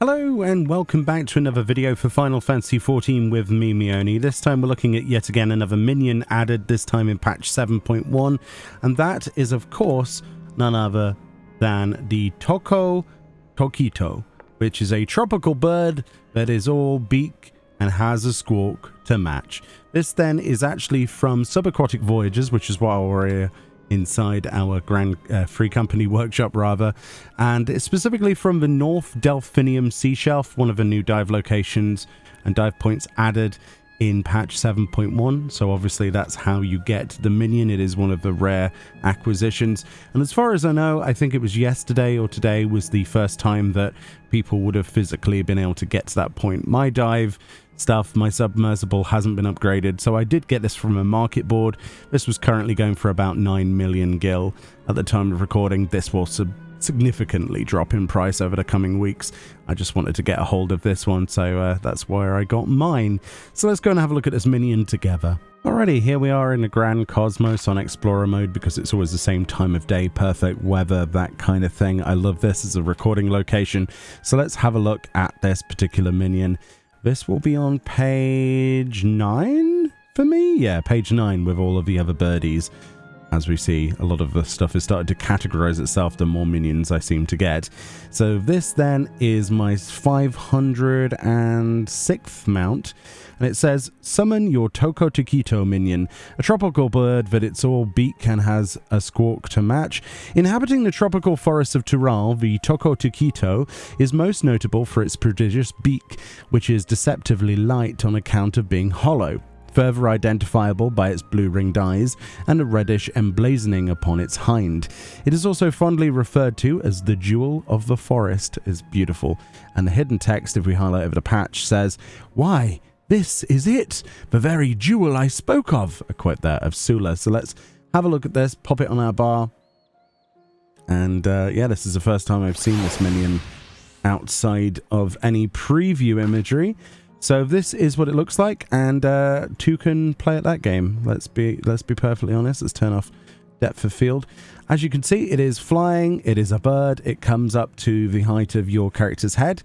Hello and welcome back to another video for Final Fantasy XIV with me, Meoni. This time we're looking at yet again another minion added, this time in patch 7.1, and that is of course none other than the Toco Toquito, which is a tropical bird that is all beak and has a squawk to match. This then is actually from Subaquatic Voyages, which is what we're inside our Grand Free Company workshop rather, and it's specifically from the North Delphinium Sea Shelf, one of the new dive locations and dive points added in patch 7.1. so obviously that's how you get the minion. It is one of the rare acquisitions, and as far as I know, I think it was yesterday or today was the first time that people would have physically been able to get to that point. My dive stuff, my submersible hasn't been upgraded, so I did get this from a market board. This was currently going for about 9 million gil at the time of recording. This will significantly drop in price over the coming weeks. I just wanted to get a hold of this one, so that's where I got mine. So let's go and have a look at this minion together. Alrighty, here we are in the Grand Cosmos on Explorer mode because it's always the same time of day, perfect weather, that kind of thing. I love this as a recording location. So let's have a look at this particular minion. This will be on page 9 for me? Yeah, page 9 with all of the other birdies. As we see, a lot of the stuff has started to categorize itself the more minions I seem to get. So this then is my 506th mount, and it says, summon your Toco Toquito minion, a tropical bird that it's all beak and has a squawk to match. Inhabiting the tropical forests of Tural, the Toco Toquito is most notable for its prodigious beak, which is deceptively light on account of being hollow, further identifiable by its blue-ringed eyes and a reddish emblazoning upon its hind. It is also fondly referred to as the jewel of the forest. Is beautiful. And the hidden text, if we highlight over the patch, says, "Why, this is it, the very jewel I spoke of." A quote there of Sula. So let's have a look at this, pop it on our bar. And yeah, this is the first time I've seen this minion outside of any preview imagery. So this is what it looks like, and two can play at that game. Let's be perfectly honest. Let's turn off depth of field. As you can see, it is flying. It is a bird. It comes up to the height of your character's head,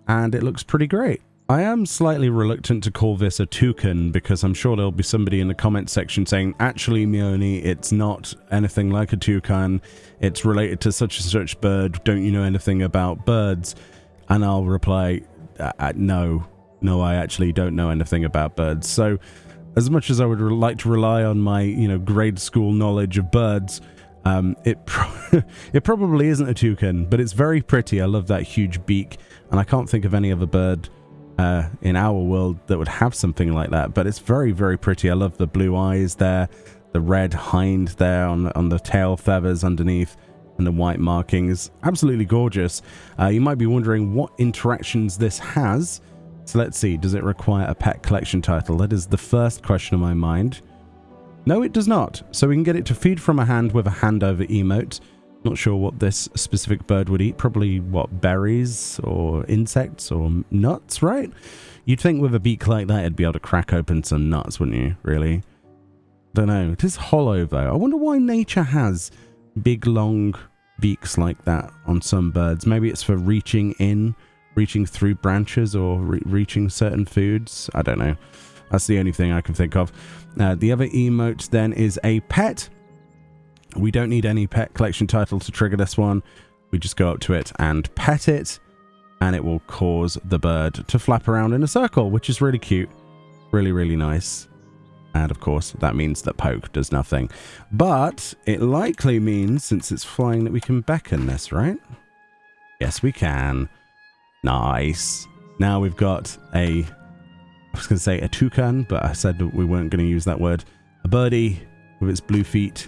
and it looks pretty great. I am slightly reluctant to call this a toucan because I'm sure there'll be somebody in the comment section saying, actually, Meoni, it's not anything like a toucan. It's related to such and such bird. Don't you know anything about birds? And I'll reply, no. No, I actually don't know anything about birds. So as much as I would like to rely on my, grade school knowledge of birds, it probably isn't a toucan, but it's very pretty. I love that huge beak, and I can't think of any other bird in our world that would have something like that, but it's very, very pretty. I love the blue eyes there, the red hind there on the tail feathers underneath, and the white markings. Absolutely gorgeous. You might be wondering what interactions this has. So let's see, does it require a pet collection title? That is the first question in my mind. No, it does not. So we can get it to feed from a hand with a handover emote. Not sure what this specific bird would eat. Probably, what, berries or insects or nuts, right? You'd think with a beak like that, it'd be able to crack open some nuts, wouldn't you, really? Don't know. It is hollow, though. I wonder why nature has big, long beaks like that on some birds. Maybe it's for reaching through branches or reaching certain foods. I don't know. That's the only thing I can think of. The other emote then is a pet. We don't need any pet collection title to trigger this one. We just go up to it and pet it, and it will cause the bird to flap around in a circle, which is really cute. Really, really nice. And of course, that means that poke does nothing. But it likely means, since it's flying, that we can beckon this, right? Yes, we can. Nice. Now we've got I was going to say a toucan, but I said that we weren't going to use that word. A birdie with its blue feet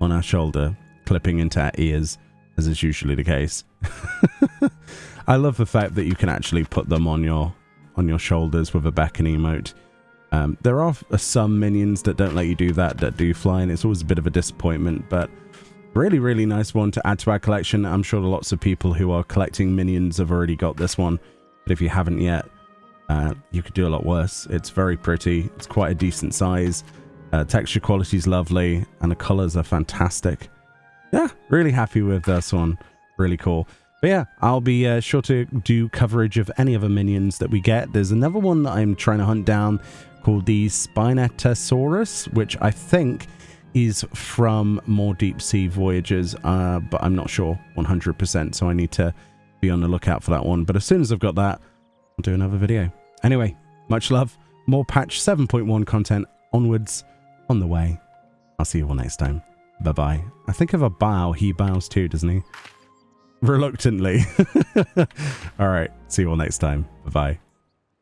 on our shoulder, clipping into our ears, as is usually the case. I love the fact that you can actually put them on your shoulders with a beckon emote. There are some minions that don't let you do that do fly, and it's always a bit of a disappointment, but really, really nice one to add to our collection. I'm sure lots of people who are collecting minions have already got this one, but if you haven't yet, you could do a lot worse. It's very pretty. It's quite a decent size. Texture quality is lovely, and the colors are fantastic. Yeah, really happy with this one. Really cool. But yeah, I'll be sure to do coverage of any other minions that we get. There's another one that I'm trying to hunt down called the Spinetosaurus, which I think is from more deep sea voyages, but I'm not sure 100%, so I need to be on the lookout for that one. But as soon as I've got that, I'll do another video. Anyway, much love. More patch 7.1 content onwards on the way. I'll see you all next time. Bye-bye. I think of a bow. He bows too, doesn't he? Reluctantly. All right. See you all next time. Bye-bye.